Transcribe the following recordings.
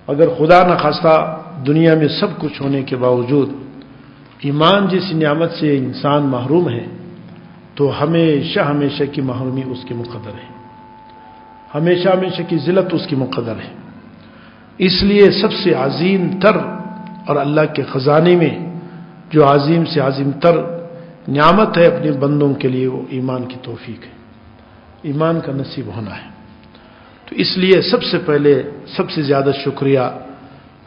اگر خدا نخواستہ دنیا میں سب کچھ ہونے کے باوجود ایمان جیسی نعمت سے انسان محروم ہے تو ہمیشہ ہمیشہ کی محرومی اس کے مقدر ہے، ہمیشہ ہمیشہ کی ذلت اس کی مقدر ہے۔ اس لیے سب سے عظیم تر اور اللہ کے خزانے میں جو عظیم سے عظیم تر نعمت ہے اپنے بندوں کے لیے وہ ایمان کی توفیق ہے، ایمان کا نصیب ہونا ہے۔ تو اس لیے سب سے پہلے سب سے زیادہ شکریہ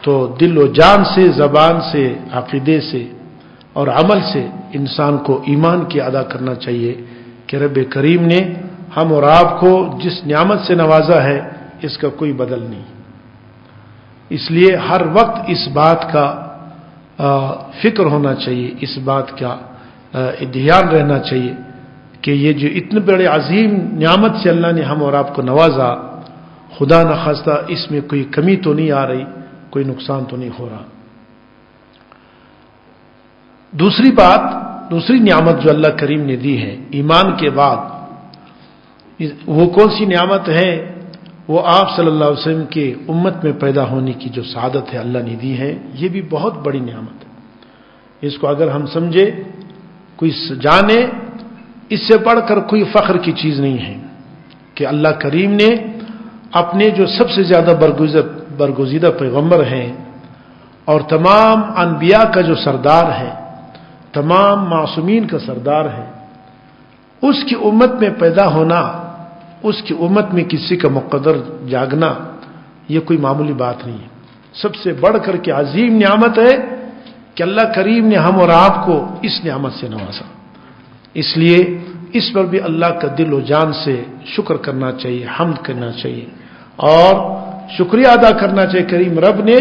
تو دل و جان سے، زبان سے، عقیدے سے اور عمل سے انسان کو ایمان کی ادا کرنا چاہیے کہ رب کریم نے ہم اور آپ کو جس نعمت سے نوازا ہے اس کا کوئی بدل نہیں۔ اس لیے ہر وقت اس بات کا فکر ہونا چاہیے، اس بات کا دھیان رہنا چاہیے کہ یہ جو اتنے بڑے عظیم نعمت سے اللہ نے ہم اور آپ کو نوازا، خدا نخواستہ اس میں کوئی کمی تو نہیں آ رہی، کوئی نقصان تو نہیں ہو رہا۔ دوسری بات، دوسری نعمت جو اللہ کریم نے دی ہے ایمان کے بعد، وہ کون سی نعمت ہے؟ وہ آپ صلی اللہ علیہ وسلم کے امت میں پیدا ہونے کی جو سعادت ہے اللہ نے دی ہے، یہ بھی بہت بڑی نعمت ہے۔ اس کو اگر ہم سمجھے، کوئی جانے، اس سے بڑھ کر کوئی فخر کی چیز نہیں ہے کہ اللہ کریم نے اپنے جو سب سے زیادہ برگزیدہ پیغمبر ہیں اور تمام انبیاء کا جو سردار ہے، تمام معصومین کا سردار ہے، اس کی امت میں پیدا ہونا، اس کی امت میں کسی کا مقدر جاگنا، یہ کوئی معمولی بات نہیں ہے۔ سب سے بڑھ کر کے عظیم نعمت ہے کہ اللہ کریم نے ہم اور آپ کو اس نعمت سے نوازا۔ اس لیے اس پر بھی اللہ کا دل و جان سے شکر کرنا چاہیے، حمد کرنا چاہیے اور شکریہ ادا کرنا چاہیے۔ کریم رب نے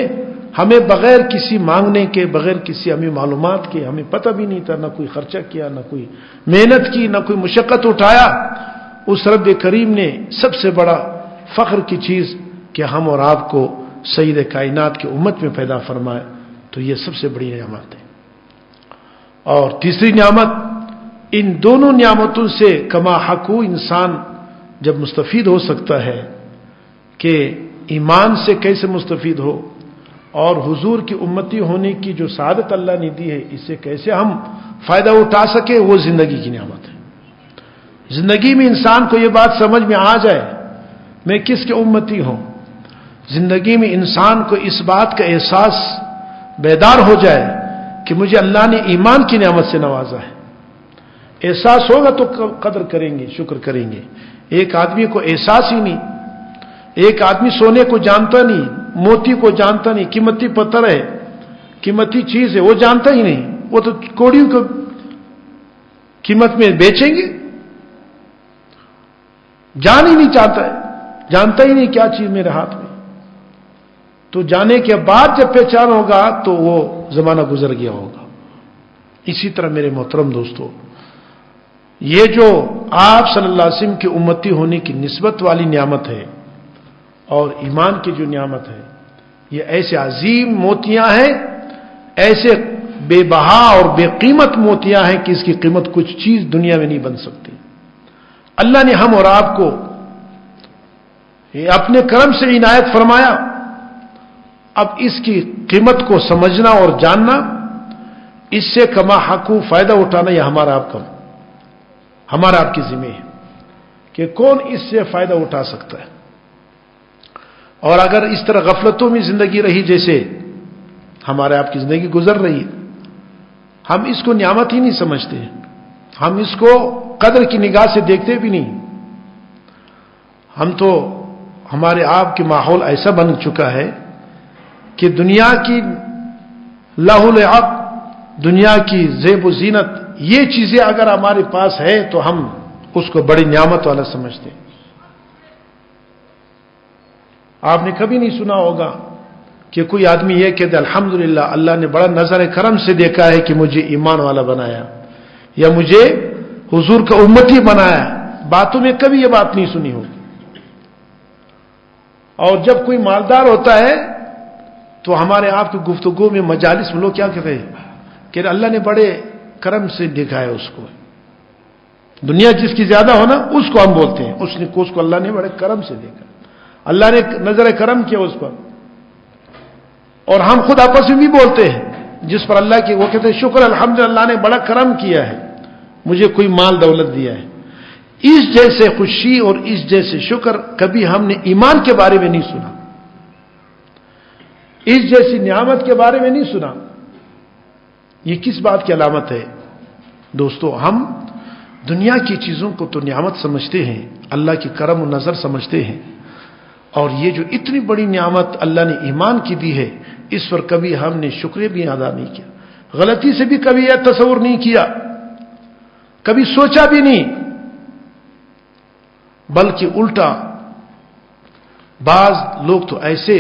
ہمیں بغیر کسی مانگنے کے، بغیر کسی ہمیں معلومات کے، ہمیں پتہ بھی نہیں تھا، نہ کوئی خرچہ کیا، نہ کوئی محنت کی، نہ کوئی مشقت اٹھایا، اس رب کریم نے سب سے بڑا فخر کی چیز کہ ہم اور آپ کو سید کائنات کی امت میں پیدا فرمائے، تو یہ سب سے بڑی نعمت ہے۔ اور تیسری نعمت، ان دونوں نعمتوں سے کما حقو انسان جب مستفید ہو سکتا ہے کہ ایمان سے کیسے مستفید ہو اور حضور کی امتی ہونے کی جو سعادت اللہ نے دی ہے اس سے کیسے ہم فائدہ اٹھا سکے، وہ زندگی کی نعمت ہے۔ زندگی میں انسان کو یہ بات سمجھ میں آ جائے میں کس کے امتی ہوں، زندگی میں انسان کو اس بات کا احساس بیدار ہو جائے کہ مجھے اللہ نے ایمان کی نعمت سے نوازا ہے، احساس ہوگا تو قدر کریں گے، شکر کریں گے۔ ایک آدمی کو احساس ہی نہیں، ایک آدمی سونے کو جانتا نہیں، موتی کو جانتا نہیں، قیمتی پتھر ہے، قیمتی چیز ہے، وہ جانتا ہی نہیں، وہ تو کوڑیوں کو قیمت میں بیچیں گے، جان ہی نہیں چاہتا ہے، جانتا ہی نہیں کیا چیز میرے ہاتھ میں، تو جانے کے بعد جب پہچان ہوگا تو وہ زمانہ گزر گیا ہوگا۔ اسی طرح میرے محترم دوستو، یہ جو آپ صلی اللہ علیہ وسلم کی امتی ہونے کی نسبت والی نعمت ہے اور ایمان کی جو نعمت ہے، یہ ایسے عظیم موتیاں ہیں، ایسے بے بہا اور بے قیمت موتیاں ہیں کہ اس کی قیمت کچھ چیز دنیا میں نہیں بن سکتی۔ اللہ نے ہم اور آپ کو اپنے کرم سے عنایت فرمایا، اب اس کی قیمت کو سمجھنا اور جاننا، اس سے کما حقو فائدہ اٹھانا، یہ ہمارا آپ کی ذمہ ہے کہ کون اس سے فائدہ اٹھا سکتا ہے۔ اور اگر اس طرح غفلتوں میں زندگی رہی جیسے ہمارے آپ کی زندگی گزر رہی ہے، ہم اس کو نعمت ہی نہیں سمجھتے، ہم اس کو قدر کی نگاہ سے دیکھتے بھی نہیں۔ ہم تو ہمارے آپ کے ماحول ایسا بن چکا ہے کہ دنیا کی لہو لعب، دنیا کی زیب و زینت، یہ چیزیں اگر ہمارے پاس ہے تو ہم اس کو بڑی نعمت والا سمجھتے ہیں۔ آپ نے کبھی نہیں سنا ہوگا کہ کوئی آدمی یہ کہتے الحمدللہ اللہ نے بڑا نظر کرم سے دیکھا ہے کہ مجھے ایمان والا بنایا یا مجھے حضور کا امتی بنایا۔ باتوں میں کبھی یہ بات نہیں سنی ہوگی۔ اور جب کوئی مالدار ہوتا ہے تو ہمارے آپ کی گفتگو میں مجالس میں لوگ کیا کہتے ہیں کہ اللہ نے بڑے کرم سے دیکھا ہے اس کو۔ دنیا جس کی زیادہ ہونا اس کو ہم بولتے ہیں، اس کو اللہ نے بڑے کرم سے دیکھا، اللہ نے نظر کرم کیا اس پر۔ اور ہم خود آپس میں بھی بولتے ہیں جس پر اللہ کی وہ کہتے ہیں شکر الحمدللہ نے بڑا کرم کیا ہے، مجھے کوئی مال دولت دیا ہے. اس جیسے خوشی اور اس جیسے شکر کبھی ہم نے ایمان کے بارے میں نہیں سنا، اس جیسی نعمت کے بارے میں نہیں سنا. یہ کس بات کی علامت ہے دوستو؟ ہم دنیا کی چیزوں کو تو نعمت سمجھتے ہیں، اللہ کی کرم و نظر سمجھتے ہیں، اور یہ جو اتنی بڑی نعمت اللہ نے ایمان کی دی ہے اس پر کبھی ہم نے شکریہ بھی ادا نہیں کیا، غلطی سے بھی کبھی یہ تصور نہیں کیا، کبھی سوچا بھی نہیں، بلکہ الٹا بعض لوگ تو ایسے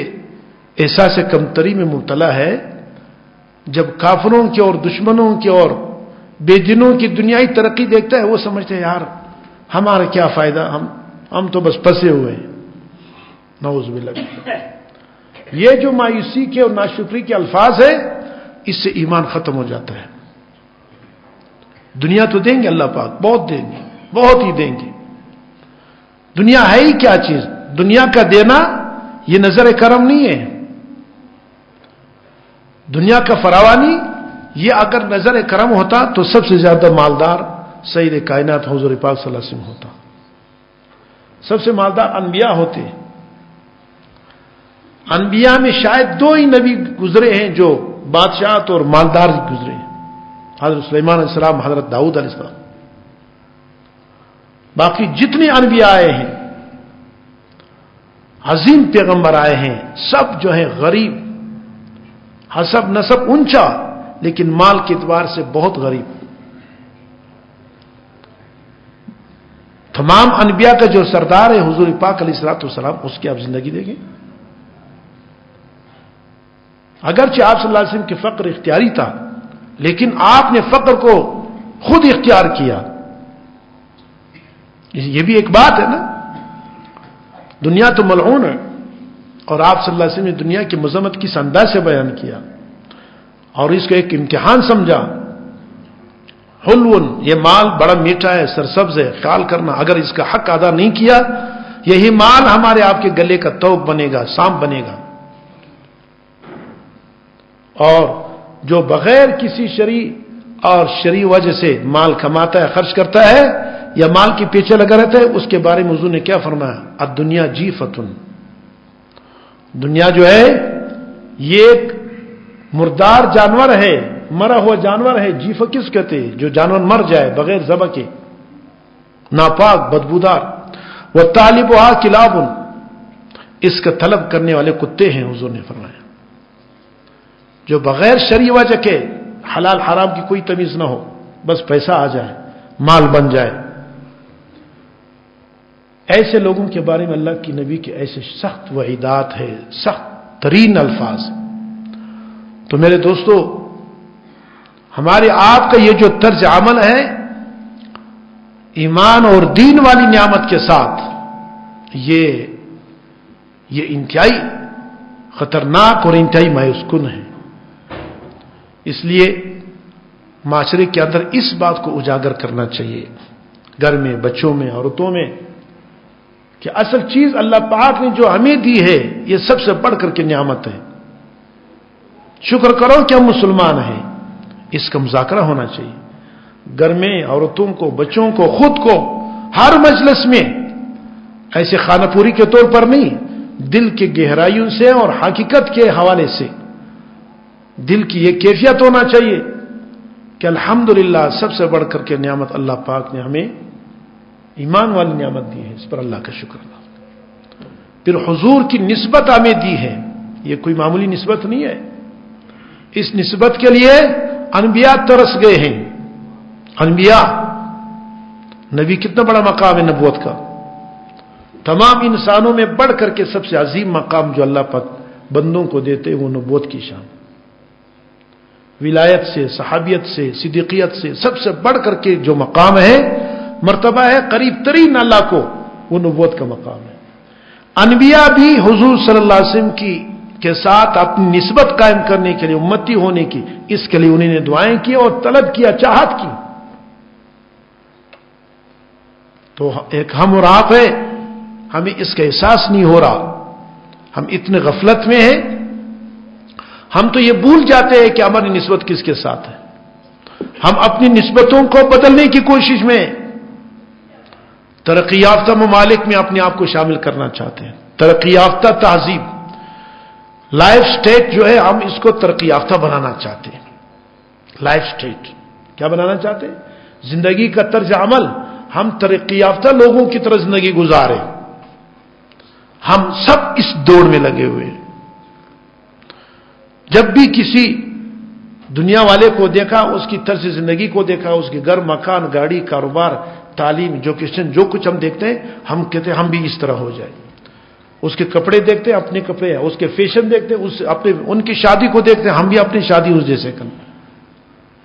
احساس کمتری میں مبتلا ہے جب کافروں کے اور دشمنوں کے اور بے دینوں کی دنیائی ترقی دیکھتا ہے وہ سمجھتے ہیں یار ہمارا کیا فائدہ، ہم تو بس پھنسے ہوئے ہیں. نعوذ باللہ. یہ جو مایوسی کے اور ناشکری کے الفاظ ہیں اس سے ایمان ختم ہو جاتا ہے. دنیا تو دیں گے اللہ پاک، بہت دیں گے، بہت ہی دیں گے. دنیا ہے ہی کیا چیز؟ دنیا کا دینا یہ نظر کرم نہیں ہے. دنیا کا فراوانی یہ اگر نظر کرم ہوتا تو سب سے زیادہ مالدار سید کائنات حضور پاک صلی اللہ علیہ وسلم ہوتا، سب سے مالدار انبیاء ہوتے. انبیاء میں شاید 2 ہی نبی گزرے ہیں جو بادشاہت اور مالدار گزرے ہیں، حضرت سلیمان علیہ السلام، حضرت داؤد علیہ السلام. باقی جتنے انبیاء آئے ہیں، عظیم پیغمبر آئے ہیں، سب جو ہیں غریب، حسب نسب اونچا لیکن مال کے اعتبار سے بہت غریب. تمام انبیاء کا جو سردار ہے حضور پاک علیہ الصلوۃ والسلام، اس کی آپ زندگی دیکھیں. اگرچہ آپ صلی اللہ علیہ وسلم کے فقر اختیاری تھا لیکن آپ نے فقر کو خود اختیار کیا. یہ بھی ایک بات ہے نا. دنیا تو ملعون ہے اور آپ صلی اللہ علیہ وسلم نے دنیا کی مذمت کس انداز سے بیان کیا اور اس کو ایک امتحان سمجھا. حلون، یہ مال بڑا میٹھا ہے، سرسبز ہے، خیال کرنا اگر اس کا حق ادا نہیں کیا یہی مال ہمارے آپ کے گلے کا توق بنے گا، سانپ بنے گا. اور جو بغیر کسی شرعی وجہ سے مال کماتا ہے، خرچ کرتا ہے یا مال کے پیچھے لگا رہتا ہے، اس کے بارے میں حضور نے کیا فرمایا؟ الدنیا جیفتن، دنیا جو ہے یہ ایک مردار جانور ہے، مرا ہوا جانور ہے. جیفہ کس کہتے ہیں؟ جو جانور مر جائے بغیر ذبح کے، ناپاک، بدبودار. وطالبها کلاب، اس کا طلب کرنے والے کتے ہیں حضور نے فرمایا. جو بغیر شرعی وجہ کے حلال حرام کی کوئی تمیز نہ ہو، بس پیسہ آ جائے، مال بن جائے. ایسے لوگوں کے بارے میں اللہ کی نبی کے ایسے سخت وعیدات ہے، سخت ترین الفاظ. تو میرے دوستو، ہمارے آپ کا یہ جو طرز عمل ہے ایمان اور دین والی نعمت کے ساتھ، یہ انتہائی خطرناک اور انتہائی مایوس کن ہے. اس لیے معاشرے کے اندر اس بات کو اجاگر کرنا چاہیے، گھر میں، بچوں میں، عورتوں میں، کہ اصل چیز اللہ پاک نے جو ہمیں دی ہے یہ سب سے بڑھ کر کے نعمت ہے. شکر کرو کہ ہم مسلمان ہیں، اس کا مذاکرہ ہونا چاہیے. گھر میں عورتوں کو، بچوں کو، خود کو، ہر مجلس میں ایسے خانہ پوری کے طور پر نہیں، دل کے گہرائیوں سے اور حقیقت کے حوالے سے دل کی یہ کیفیت ہونا چاہیے کہ الحمدللہ سب سے بڑھ کر کے نعمت اللہ پاک نے ہمیں ایمان والی نعمت دی ہے، اس پر اللہ کا شکر اللہ. پھر حضور کی نسبت ہمیں دی ہے، یہ کوئی معمولی نسبت نہیں ہے. اس نسبت کے لیے انبیاء ترس گئے ہیں. انبیاء، نبی کتنا بڑا مقام ہے نبوت کا. تمام انسانوں میں بڑھ کر کے سب سے عظیم مقام جو اللہ پاک بندوں کو دیتے وہ نبوت کی شان. ولایت سے، صحابیت سے، صدیقیت سے سب سے بڑھ کر کے جو مقام ہے، مرتبہ ہے قریب ترین اللہ کو، وہ نبوت کا مقام ہے. انبیاء بھی حضور صلی اللہ علیہ وسلم کے ساتھ اپنی نسبت قائم کرنے کے لیے، امتی ہونے کی، اس کے لیے انہوں نے دعائیں کی اور طلب کیا، چاہت کی. تو ایک ہم اور آپ ہے، ہمیں اس کا احساس نہیں ہو رہا، ہم اتنے غفلت میں ہیں. ہم تو یہ بھول جاتے ہیں کہ ہماری نسبت کس کے ساتھ ہے. ہم اپنی نسبتوں کو بدلنے کی کوشش میں ترقی یافتہ ممالک میں اپنے آپ کو شامل کرنا چاہتے ہیں. ترقی یافتہ تہذیب، لائف سٹیٹ جو ہے، ہم اس کو ترقی یافتہ بنانا چاہتے ہیں. لائف سٹیٹ کیا بنانا چاہتے ہیں؟ زندگی کا طرز عمل ہم ترقی یافتہ لوگوں کی طرح زندگی گزارے. ہم سب اس دوڑ میں لگے ہوئے ہیں. جب بھی کسی دنیا والے کو دیکھا، اس کی طرز زندگی کو دیکھا، اس کے گھر، مکان، گاڑی، کاروبار، تعلیم، ایجوکیشن، جو کچھ ہم دیکھتے ہیں، ہم کہتے ہیں ہم بھی اس طرح ہو جائیں. اس کے کپڑے دیکھتے ہیں، اپنے کپڑے ہیں، اس کے فیشن دیکھتے ہیں، ان کی شادی کو دیکھتے ہیں، ہم بھی اپنی شادی اس جیسے کریں.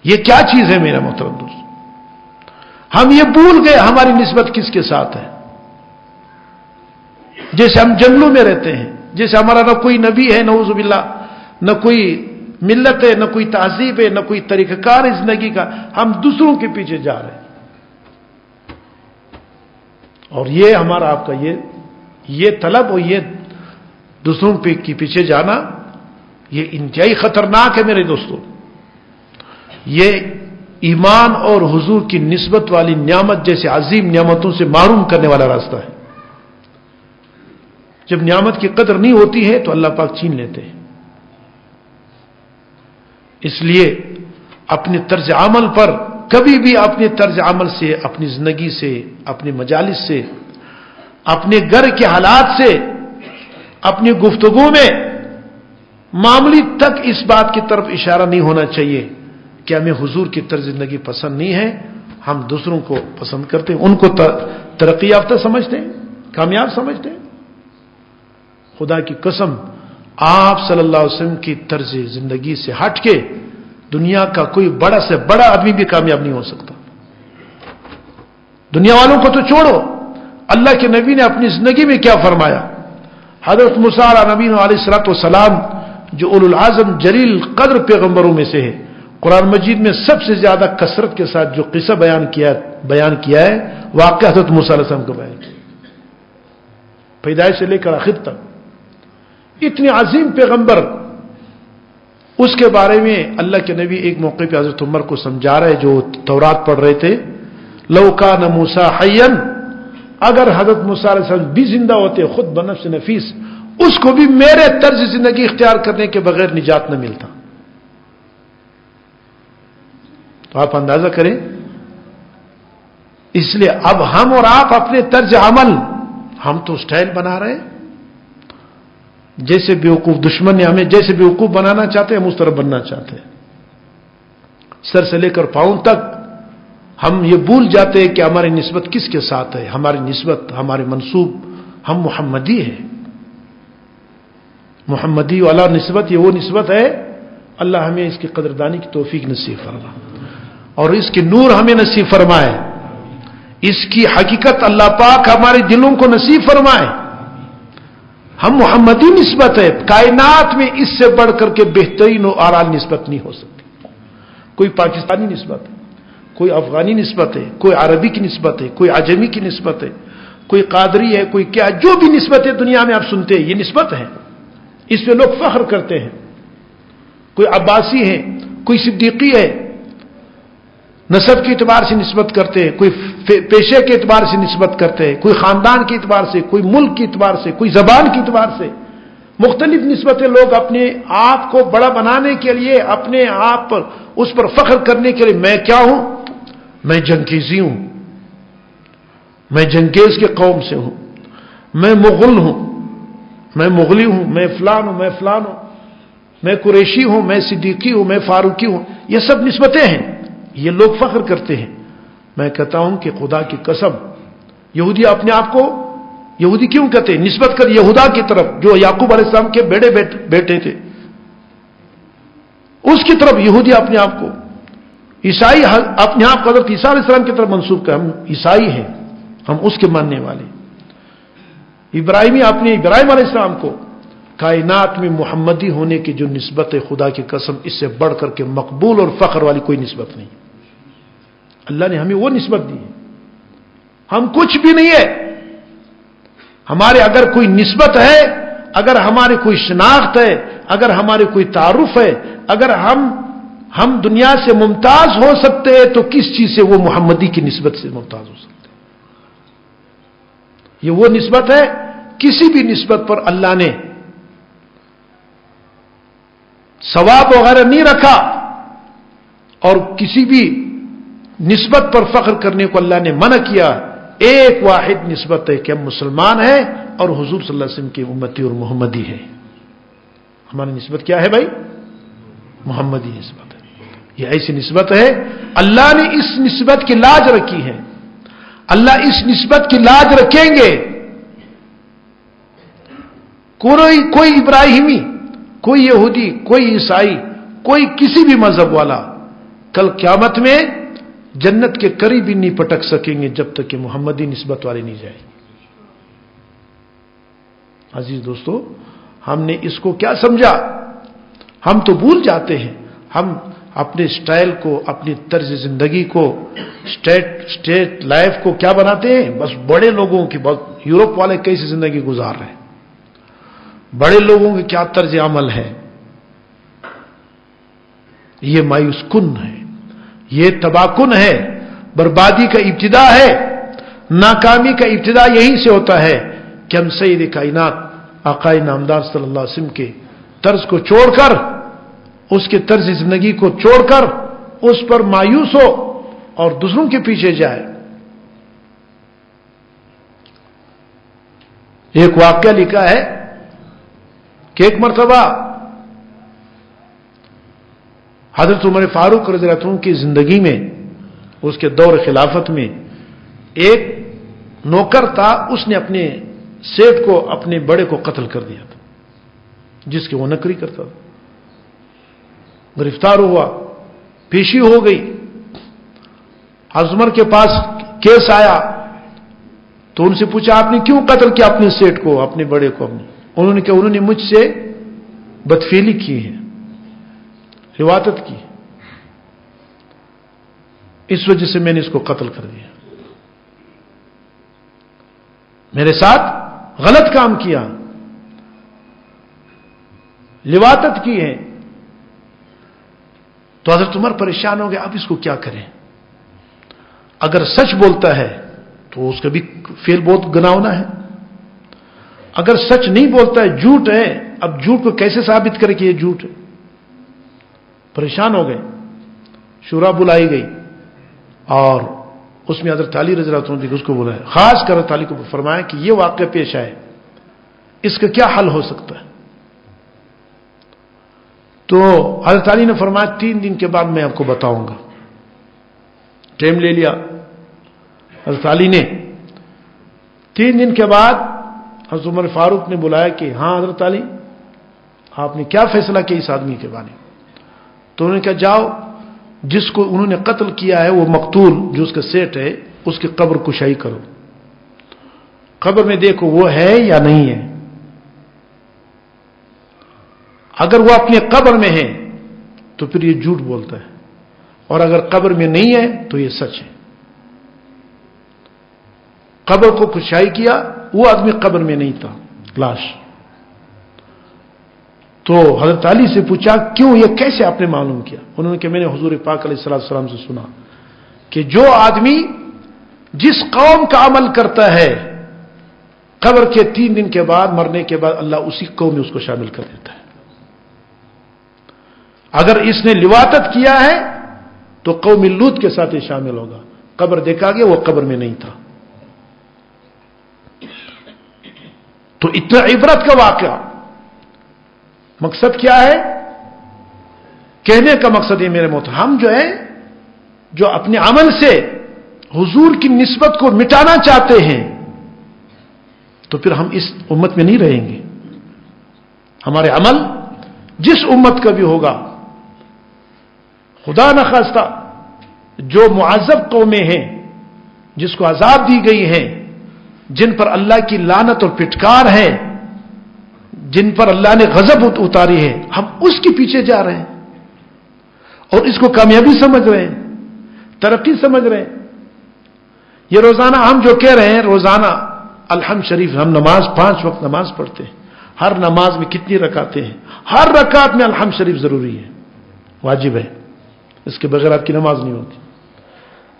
یہ کیا چیز ہے میرا محترم دوست؟ ہم یہ بھول گئے ہماری نسبت کس کے ساتھ ہے. جیسے ہم جنگلوں میں رہتے ہیں، جیسے ہمارا نہ کوئی نبی ہے، نعوذ باللہ، نہ کوئی ملت ہے، نہ کوئی تہذیب ہے، نہ کوئی طریقہ کار ہے زندگی کا، ہم دوسروں کے پیچھے جا رہے ہیں. اور یہ ہمارا آپ کا یہ طلب اور یہ دوسروں کے پیچھے جانا، یہ انتہائی خطرناک ہے میرے دوستوں. یہ ایمان اور حضور کی نسبت والی نعمت جیسے عظیم نعمتوں سے محروم کرنے والا راستہ ہے. جب نعمت کی قدر نہیں ہوتی ہے تو اللہ پاک چھین لیتے ہیں. اس لیے اپنے طرز عمل پر کبھی بھی اپنے طرز عمل سے، اپنی زندگی سے، اپنے مجالس سے، اپنے گھر کے حالات سے، اپنی گفتگو میں معمولی تک اس بات کی طرف اشارہ نہیں ہونا چاہیے کہ ہمیں حضور کی طرز زندگی پسند نہیں ہے، ہم دوسروں کو پسند کرتے ہیں، ان کو ترقی یافتہ سمجھتے ہیں، کامیاب سمجھتے ہیں. خدا کی قسم، آپ صلی اللہ علیہ وسلم کی طرز زندگی سے ہٹ کے دنیا کا کوئی بڑا سے بڑا آدمی بھی کامیاب نہیں ہو سکتا. دنیا والوں کو تو چھوڑو، اللہ کے نبی نے اپنی زندگی میں کیا فرمایا؟ حضرت موسیٰ نبی علیہ الصلوۃ والسلام جو اولو العزم جلیل قدر پیغمبروں میں سے ہے، قرآن مجید میں سب سے زیادہ کثرت کے ساتھ جو قصہ بیان کیا ہے، واقعہ حضرت موسیٰ علیہ السلام کو بیان کیا، پیدائش سے لے کر آخر تک. اتنے عظیم پیغمبر، اس کے بارے میں اللہ کے نبی ایک موقع پہ حضرت عمر کو سمجھا رہے جو تورات پڑھ رہے تھے. لو کان موسیٰ حیا، اگر حضرت موسیٰ علیہ السلام بھی زندہ ہوتے خود بنفس نفیس، اس کو بھی میرے طرز زندگی اختیار کرنے کے بغیر نجات نہ ملتا. تو آپ اندازہ کریں. اس لیے اب ہم اور آپ اپنے طرز عمل، ہم تو سٹائل بنا رہے ہیں. جیسے بیوقوف دشمن نے ہمیں جیسے بیوقوف بنانا چاہتے ہیں، ہم اس طرح بننا چاہتے ہیں. سر سے لے کر پاؤں تک ہم یہ بھول جاتے ہیں کہ ہماری نسبت کس کے ساتھ ہے. ہماری نسبت، ہمارے منسوب، ہم محمدی ہیں. محمدی والا نسبت، یہ وہ نسبت ہے. اللہ ہمیں اس کی قدردانی کی توفیق نصیب فرمائے اور اس کی نور ہمیں نصیب فرمائے. اس کی حقیقت اللہ پاک ہمارے دلوں کو نصیب فرمائے. ہم محمدی نسبت ہے. کائنات میں اس سے بڑھ کر کے بہترین و اعلی نسبت نہیں ہو سکتی. کوئی پاکستانی نسبت ہے، کوئی افغانی نسبت ہے، کوئی عربی کی نسبت ہے، کوئی عجمی کی نسبت ہے، کوئی قادری ہے، کوئی کیا، جو بھی نسبت ہے دنیا میں آپ سنتے ہیں، یہ نسبت ہے. اس پہ لوگ فخر کرتے ہیں. کوئی عباسی ہے، کوئی صدیقی ہے، نسب کے اعتبار سے نسبت کرتے ہیں، کوئی پیشے کے اعتبار سے نسبت کرتے ہیں، کوئی خاندان کے اعتبار سے، کوئی ملک کے اعتبار سے، کوئی زبان کے اعتبار سے. مختلف نسبتیں لوگ اپنے آپ کو بڑا بنانے کے لیے، اپنے آپ پر اس پر فخر کرنے کے لیے، میں کیا ہوں؟ میں جنگیزی ہوں، میں جنگیز کے قوم سے ہوں، میں مغل ہوں، میں مغلی ہوں، میں فلان ہوں، میں فلان ہوں، میں قریشی ہوں، میں صدیقی ہوں، میں فاروقی ہوں. یہ سب نسبتیں ہیں، یہ لوگ فخر کرتے ہیں. میں کہتا ہوں کہ خدا کی قسم، یہودی اپنے آپ کو یہودی کیوں کہتے ہیں؟ نسبت کر یہودا کی طرف جو یعقوب علیہ السلام کے بیٹے تھے، اس کی طرف یہودی اپنے آپ کو. عیسائی اپنے آپ کو حضرت عیسیٰ علیہ السلام کی طرف منسوب کر، ہم عیسائی ہیں، ہم اس کے ماننے والے. ابراہیمی اپنے ابراہیم علیہ السلام کو. کائنات میں محمدی ہونے کی جو نسبت ہے، خدا کی قسم اس سے بڑھ کر کے مقبول اور فخر والی کوئی نسبت نہیں. اللہ نے ہمیں وہ نسبت دی ہے. ہم کچھ بھی نہیں ہے. ہمارے اگر کوئی نسبت ہے اگر ہماری کوئی شناخت ہے، اگر ہمارے کوئی تعارف ہے، اگر ہم دنیا سے ممتاز ہو سکتے ہیں تو کس چیز سے وہ محمدی کی نسبت سے ممتاز ہو سکتے ہیں؟ یہ وہ نسبت ہے، کسی بھی نسبت پر اللہ نے ثواب وغیرہ نہیں رکھا، اور کسی بھی نسبت پر فخر کرنے کو اللہ نے منع کیا۔ ایک واحد نسبت ہے کہ ہم مسلمان ہیں اور حضور صلی اللہ علیہ وسلم کی امتی اور محمدی ہے۔ ہماری نسبت کیا ہے بھائی؟ محمدی نسبت ہے۔ یہ ایسی نسبت ہے، اللہ نے اس نسبت کی لاج رکھی ہے، اللہ اس نسبت کی لاج رکھیں گے۔ کوئی ابراہیمی، کوئی یہودی، کوئی عیسائی، کوئی کسی بھی مذہب والا کل قیامت میں جنت کے قریب بھی نہیں پٹک سکیں گے جب تک کہ محمدی نسبت والے نہیں جائیں۔ عزیز دوستو، ہم نے اس کو کیا سمجھا؟ ہم تو بھول جاتے ہیں، ہم اپنے سٹائل کو، اپنی طرز زندگی کو، اسٹیٹ لائف کو کیا بناتے ہیں؟ بس بڑے لوگوں کی، یورپ والے کیسی زندگی گزار رہے ہیں، بڑے لوگوں کی کیا طرز عمل ہے۔ یہ مایوس کن ہے، یہ تباہ کن ہے، بربادی کا ابتدا ہے، ناکامی کا ابتدا یہیں سے ہوتا ہے کہ ہم سید کائنات آقا نامدار صلی اللہ علیہ وسلم کے طرز کو چھوڑ کر، اس کے طرز زندگی کو چھوڑ کر اس پر مایوس ہو اور دوسروں کے پیچھے جائے۔ ایک واقعہ لکھا ہے کہ ایک مرتبہ حضرت عمر فاروق رضی اللہ عنہ کی زندگی میں، اس کے دور خلافت میں، ایک نوکر تھا، اس نے اپنے سیٹ کو، اپنے بڑے کو قتل کر دیا تھا، جس کی وہ نوکری کرتا تھا۔ گرفتار ہوا، پیشی ہو گئی، حضرت عمر کے پاس کیس آیا تو ان سے پوچھا آپ نے کیوں قتل کیا اپنے سیٹ کو، اپنے بڑے کو؟ انہوں نے کہا انہوں نے مجھ سے بدفعلی کی ہے، رواتت کی، اس وجہ سے میں نے اس کو قتل کر دیا، میرے ساتھ غلط کام کیا، لواطت کی ہے۔ تو حضرت عمر پریشان ہو گئے، اب اس کو کیا کریں؟ اگر سچ بولتا ہے تو اس کا بھی فعل بہت گناؤنا ہے، اگر سچ نہیں بولتا ہے، جھوٹ ہے، اب جھوٹ کو کیسے ثابت کرے کہ یہ جھوٹ ہے؟ پریشان ہو گئے، شورا بلائی گئی اور اس میں حضرت علی رضی اللہ عنہ اس کو بلایا، خاص کر حضرت علی کو فرمایا کہ یہ واقعہ پیش آئے، اس کا کیا حل ہو سکتا ہے؟ تو حضرت علی نے فرمایا 3 دن کے بعد میں آپ کو بتاؤں گا۔ ٹائم لے لیا حضرت علی نے۔ 3 دن کے بعد حضرت عمر فاروق نے بلایا کہ ہاں حضرت علی، آپ نے کیا فیصلہ کیا اس آدمی کے بارے میں؟ تو انہوں نے کہا جاؤ، جس کو انہوں نے قتل کیا ہے وہ مقتول جو اس کا سیٹ ہے، اس کی قبر کشائی کرو، قبر میں دیکھو وہ ہے یا نہیں ہے، اگر وہ اپنے قبر میں ہے تو پھر یہ جھوٹ بولتا ہے، اور اگر قبر میں نہیں ہے تو یہ سچ ہے۔ قبر کو کشائی کیا، وہ آدمی قبر میں نہیں تھا، لاش۔ تو حضرت علی سے پوچھا کیوں، یہ کیسے آپ نے معلوم کیا؟ انہوں نے کہا میں نے حضور پاک علیہ السلام سے سنا کہ جو آدمی جس قوم کا عمل کرتا ہے، قبر کے 3 دن کے بعد، مرنے کے بعد اللہ اسی قوم میں اس کو شامل کر دیتا ہے۔ اگر اس نے لواطت کیا ہے تو قوم لوط کے ساتھ ہی شامل ہوگا، قبر دیکھا گیا وہ قبر میں نہیں تھا۔ تو اتنا عبرت کا واقعہ، مقصد کیا ہے؟ کہنے کا مقصد ہے میرے محترم، ہم جو ہے جو اپنے عمل سے حضور کی نسبت کو مٹانا چاہتے ہیں تو پھر ہم اس امت میں نہیں رہیں گے۔ ہمارے عمل جس امت کا بھی ہوگا، خدا نخواستہ جو معذب قومیں ہیں، جس کو عذاب دی گئی ہیں، جن پر اللہ کی لعنت اور پٹکار ہے، جن پر اللہ نے غضب اتاری ہے، ہم اس کے پیچھے جا رہے ہیں اور اس کو کامیابی سمجھ رہے ہیں، ترقی سمجھ رہے ہیں۔ یہ روزانہ ہم جو کہہ رہے ہیں، روزانہ الحمد شریف ہم نماز 5 وقت نماز پڑھتے ہیں، ہر نماز میں کتنی رکعتیں ہیں؟ ہر رکعت میں الحمد شریف ضروری ہے، واجب ہے، اس کے بغیر آپ کی نماز نہیں ہوتی۔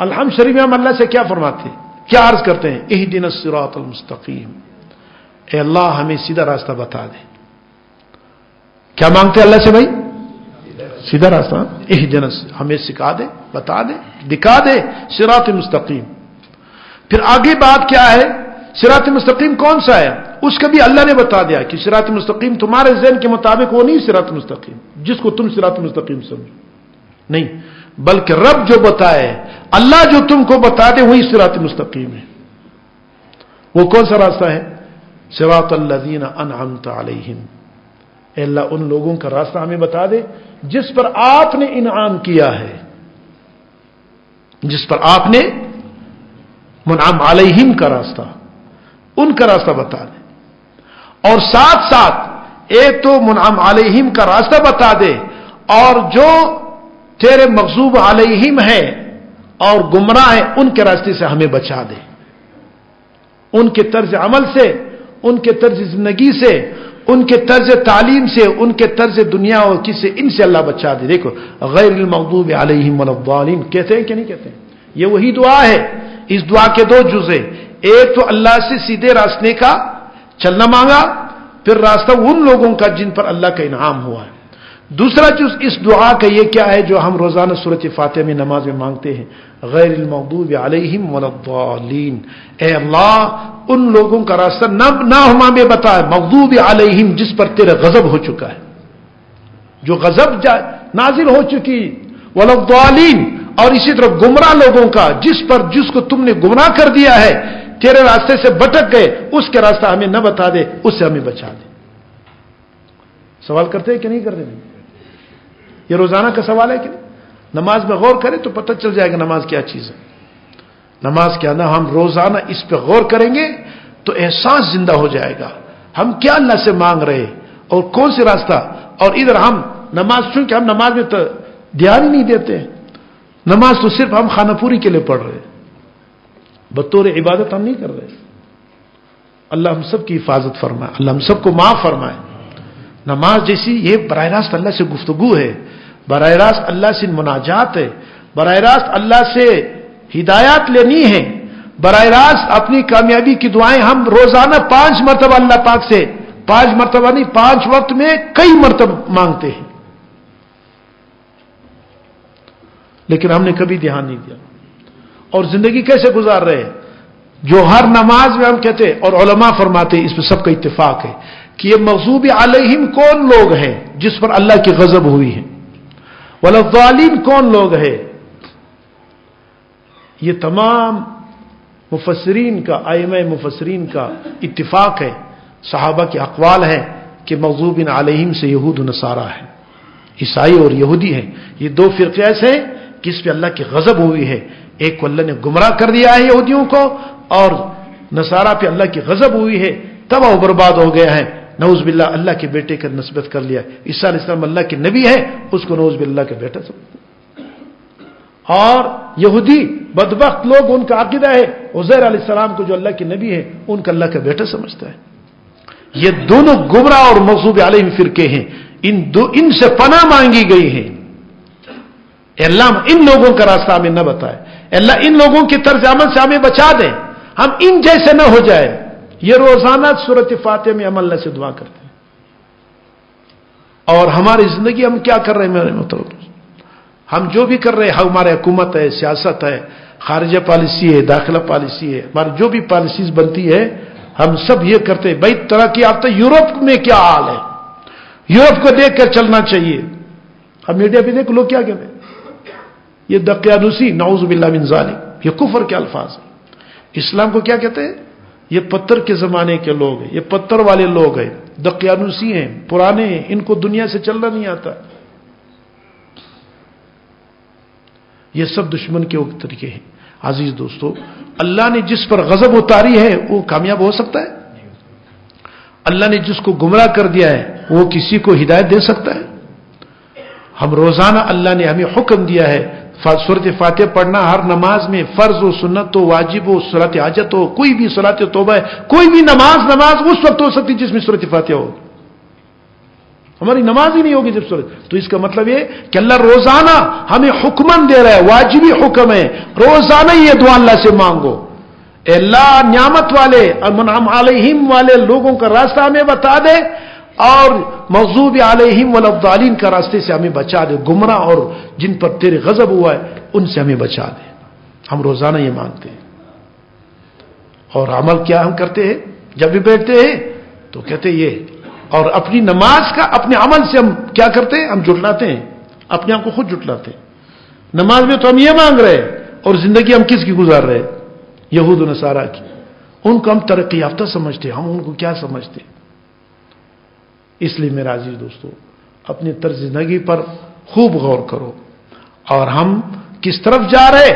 الحمد شریف میں ہم اللہ سے کیا فرماتے ہیں، کیا عرض کرتے ہیں؟ اہدنا الصراط المستقیم، اے اللہ ہمیں سیدھا راستہ بتا دے۔ کیا مانگتے ہیں اللہ سے بھائی؟ سیدھا راستہ، اہدنا، ہمیں سکھا دے، بتا دے، دکھا دے صراط مستقیم۔ پھر آگے بات کیا ہے؟ صراط مستقیم کون سا ہے؟ اس کا بھی اللہ نے بتا دیا کہ صراط مستقیم تمہارے ذہن کے مطابق وہ نہیں صراط مستقیم جس کو تم صراط مستقیم سمجھو، نہیں، بلکہ رب جو بتائے، اللہ جو تم کو بتا دے وہی صراط مستقیم ہے۔ وہ کون سا راستہ ہے؟ صراط الذین انعمت علیہم، اے اللہ ان لوگوں کا راستہ ہمیں بتا دے جس پر آپ نے انعام کیا ہے، جس پر آپ نے منعم علیہم کا راستہ، ان کا راستہ بتا دے۔ اور ساتھ ساتھ ایک تو منعم علیہم کا راستہ بتا دے، اور جو تیرے مغضوب علیہم ہے اور گمراہ ہیں ان کے راستے سے ہمیں بچا دے، ان کے طرز عمل سے، ان کے طرز زندگی سے، ان کے طرز تعلیم سے، ان کے طرز دنیا اور کس سے، ان سے اللہ بچا دے۔ دیکھو غیر المغضوب علیہم ولا الضالین کہتے ہیں کہ نہیں کہتے ہیں؟ یہ وہی دعا ہے۔ اس دعا کے دو جزء، ایک تو اللہ سے سیدھے راستے کا چلنا مانگا، پھر راستہ ان لوگوں کا جن پر اللہ کا انعام ہوا ہے۔ دوسرا جز اس دعا کا یہ کیا ہے جو ہم روزانہ سورۃ فاتحہ میں نماز میں مانگتے ہیں، غیر المغضوب علیہم ولا الضالین، اے اللہ ان لوگوں کا راستہ نہ ہمیں بتا، مغضوب علیہم جس پر تیرا غضب ہو چکا ہے، جو غضب نازل ہو چکی، ولا الضالین اور اسی طرح گمراہ لوگوں کا جس کو تم نے گمراہ کر دیا ہے، تیرے راستے سے بھٹک گئے، اس کے راستہ ہمیں نہ بتا دے، اس سے ہمیں بچا دے۔ سوال کرتے ہیں کہ نہیں کرتے؟ یہ روزانہ کا سوال ہے کہ نہیں؟ نماز میں غور کریں تو پتہ چل جائے گا نماز کیا چیز ہے۔ نماز کیا نہ ہم روزانہ اس پہ غور کریں گے تو احساس زندہ ہو جائے گا، ہم کیا اللہ سے مانگ رہے اور کون سے راستہ۔ اور ادھر ہم نماز، چونکہ ہم نماز میں تو دھیان ہی نہیں دیتے، نماز تو صرف ہم خانہ پوری کے لیے پڑھ رہے، بطور عبادت ہم نہیں کر رہے۔ اللہ ہم سب کی حفاظت فرمائے، اللہ ہم سب کو معاف فرمائے۔ نماز جیسی یہ براہ راست اللہ سے گفتگو ہے، براہ راست اللہ سے مناجات ہے، براہ راست اللہ سے ہدایات لینی ہے، براہ راست اپنی کامیابی کی دعائیں ہم روزانہ 5 مرتبہ اللہ پاک سے، 5 مرتبہ نہیں 5 وقت میں کئی مرتبہ مانگتے ہیں، لیکن ہم نے کبھی دھیان نہیں دیا۔ اور زندگی کیسے گزار رہے ہیں؟ جو ہر نماز میں ہم کہتے ہیں، اور علماء فرماتے ہیں اس پہ سب کا اتفاق ہے کہ یہ مغضوب علیہم کون لوگ ہیں جس پر اللہ کی غضب ہوئی ہے، ولا الضالین کون لوگ ہیں۔ یہ تمام مفسرین کا، ائمہ مفسرین کا اتفاق ہے، صحابہ کے اقوال ہیں کہ مغضوب علیہم سے یہود و نصارہ ہے، عیسائی اور یہودی ہیں۔ یہ دو فرقے ایسے ہیں کہ اس پہ اللہ کی غضب ہوئی ہے، ایک کو اللہ نے گمراہ کر دیا ہے یہودیوں کو، اور نصارہ پہ اللہ کی غضب ہوئی ہے، تباہ و برباد ہو گیا ہے، نعوذ باللہ اللہ کے بیٹے کا نسبت کر لیا۔ عیسیٰ علیہ السلام اللہ کے نبی ہے، اس کو نعوذ باللہ کا بیٹا سمجھتے ہیں۔ اور یہودی بدبخت لوگ، ان کا عقیدہ ہے عزیر علیہ السلام کو جو اللہ کے نبی ہے ان کا اللہ کا بیٹا سمجھتا ہے۔ یہ دونوں گمراہ اور مغضوب علیہم فرقے ہیں، ان سے پناہ مانگی گئی ہے۔ اے اللہ ان لوگوں کا راستہ ہمیں نہ بتائے، اے اللہ ان لوگوں کے طرز عمل سے ہمیں بچا دیں، ہم ان جیسے نہ ہو جائے۔ یہ روزانہ سورۃ فاتحہ میں ہم اللہ سے دعا کرتے ہیں۔ اور ہماری زندگی ہم کیا کر رہے ہیں میرے مطلب، ہم جو بھی کر رہے ہیں، ہمارے حکومت ہے، سیاست ہے، خارجہ پالیسی ہے، داخلہ پالیسی ہے، ہماری جو بھی پالیسیز بنتی ہے، ہم سب یہ کرتے ہیں بھائی ترقی یافتہ یورپ میں کیا حال ہے، یورپ کو دیکھ کر چلنا چاہیے۔ اب میڈیا پہ دیکھ لوگ کیا کہتے ہیں، یہ دقیانوسی، نعوذ باللہ من ذالک، یہ کفر کے الفاظ ہیں۔ اسلام کو کیا کہتے ہیں؟ یہ پتھر کے زمانے کے لوگ ہیں، یہ پتھر والے لوگ ہیں، دقیانوسی ہیں، پرانے ہیں، ان کو دنیا سے چلنا نہیں آتا۔ یہ سب دشمن کے طریقے ہیں۔ عزیز دوستو، اللہ نے جس پر غضب اتاری ہے وہ کامیاب ہو سکتا ہے؟ اللہ نے جس کو گمراہ کر دیا ہے وہ کسی کو ہدایت دے سکتا ہے؟ ہم روزانہ اللہ نے ہمیں حکم دیا ہے سورۃ فاتحہ پڑھنا، ہر نماز میں، فرض ہو، سنت ہو، واجب ہو، صلاۃ حاجت ہو، کوئی بھی صلاۃ توبہ ہے، کوئی بھی نماز اس وقت ہو سکتی جس میں سورۃ فاتحہ ہو۔ ہماری نماز ہی نہیں ہوگی جب سورج. تو اس کا مطلب یہ کہ اللہ روزانہ ہمیں حکمن دے رہا ہے، واجبی حکم ہے، روزانہ یہ دعا اللہ سے مانگو. اے اللہ نعمت والے منعم علیہم والے لوگوں کا راستہ ہمیں بتا دے، اور مغضوب علیہم والضالین کا راستے سے ہمیں بچا دے، گمراہ اور جن پر تیرے غضب ہوا ہے ان سے ہمیں بچا دے. ہم روزانہ یہ مانگتے ہیں. اور عمل کیا ہم کرتے ہیں؟ جب بھی بیٹھتے ہیں تو کہتے ہیں یہ. اور اپنی نماز کا اپنے عمل سے ہم کیا کرتے ہیں؟ ہم جھٹلاتے ہیں، اپنے آپ کو خود جھٹلاتے ہیں. نماز میں تو ہم یہ مانگ رہے ہیں، اور زندگی ہم کس کی گزار رہے ہیں؟ یہود و نصارہ کی. ان کو ہم ترقی یافتہ سمجھتے ہیں، ہم ان کو کیا سمجھتے ہیں؟ اس لیے میرا عزیز دوستو، اپنی طرز زندگی پر خوب غور کرو، اور ہم کس طرف جا رہے.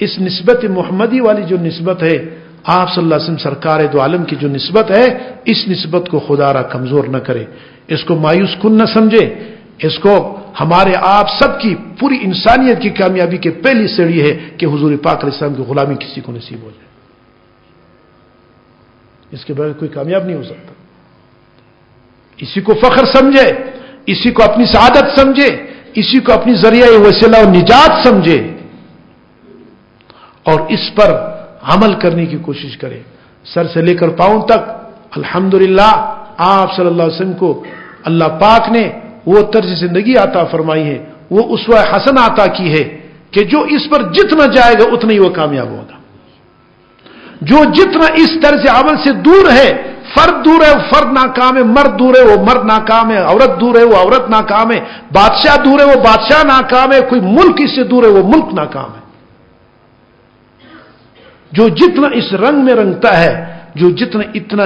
اس نسبت محمدی والی جو نسبت ہے، آپ صلی اللہ علیہ وسلم سرکار دو عالم کی جو نسبت ہے، اس نسبت کو خدا را کمزور نہ کرے، اس کو مایوس کن نہ سمجھے. اس کو ہمارے آپ سب کی پوری انسانیت کی کامیابی کے پہلی سیڑھی ہے کہ حضور پاک علیہ السلام کی غلامی کسی کو نصیب ہو جائے. اس کے بغیر کوئی کامیاب نہیں ہو سکتا. اسی کو فخر سمجھے، اسی کو اپنی سعادت سمجھے، اسی کو اپنی ذریعہ وسیلہ و نجات سمجھے، اور اس پر عمل کرنے کی کوشش کرے. سر سے لے کر پاؤں تک الحمدللہ آپ صلی اللہ علیہ وسلم کو اللہ پاک نے وہ طرز زندگی عطا فرمائی ہے، وہ اسوہ حسن عطا کی ہے کہ جو اس پر جتنا جائے گا اتنا ہی وہ کامیاب ہوگا. جو جتنا اس طرز عمل سے دور ہے، فرد دور ہے وہ فرد ناکام ہے، مرد دور ہے وہ مرد ناکام ہے، عورت دور ہے وہ عورت ناکام ہے، بادشاہ دور ہے وہ بادشاہ ناکام ہے، کوئی ملک اس سے دور ہے وہ ملک ناکام ہے. جو جتنا اس رنگ میں رنگتا ہے، جو جتنا اتنا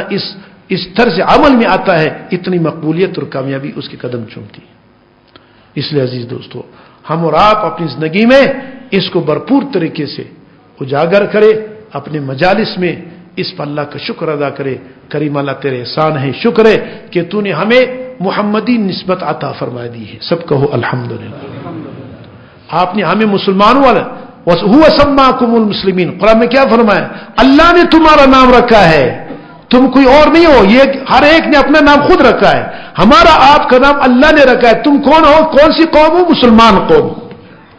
اس طرز عمل میں آتا ہے، اتنی مقبولیت اور کامیابی اس کے قدم چومتی ہے. اس لیے عزیز دوستو، ہم اور آپ اپنی زندگی میں اس کو بھرپور طریقے سے اجاگر کرے، اپنے مجالس میں اس پر اللہ کا شکر ادا کرے. کریم اللہ تیرے احسان ہے، شکر ہے کہ تو نے ہمیں محمدی نسبت عطا فرما دی ہے. سب کہو الحمدللہ. آپ نے ہمیں مسلمانوں والا هو سماکم المسلمین، قرآن میں کیا فرمایا؟ اللہ نے تمہارا نام رکھا ہے، تم کوئی اور نہیں ہو. یہ ہر ایک نے اپنا نام خود رکھا ہے. ہمارا آپ کا نام اللہ نے رکھا ہے. تم کون ہو؟ کون سی قوم ہو؟ مسلمان قوم.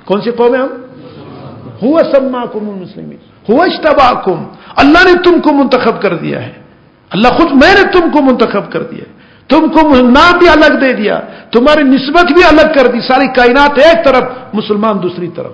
کون سی قوم ہے ہم؟ هو سماکم المسلمین هو اجتباکم. اللہ نے تم کو منتخب کر دیا ہے. اللہ خود میں نے تم کو منتخب کر دیا ہے. تم کو نام بھی الگ دے دیا، تمہاری نسبت بھی الگ کر دی. ساری کائنات ایک طرف، مسلمان دوسری طرف.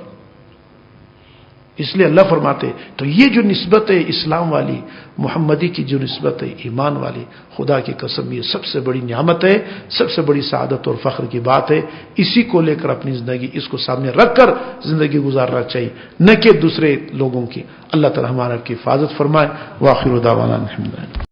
اس لیے اللہ فرماتے تو یہ جو نسبت ہے اسلام والی، محمدی کی جو نسبت ہے ایمان والی، خدا کی قسم یہ سب سے بڑی نعمت ہے، سب سے بڑی سعادت اور فخر کی بات ہے. اسی کو لے کر اپنی زندگی اس کو سامنے رکھ کر زندگی گزارنا چاہیے، نہ کہ دوسرے لوگوں کی. اللہ تعالی ہمارا کی حفاظت فرمائے. وآخر دعوانا الحمدللہ.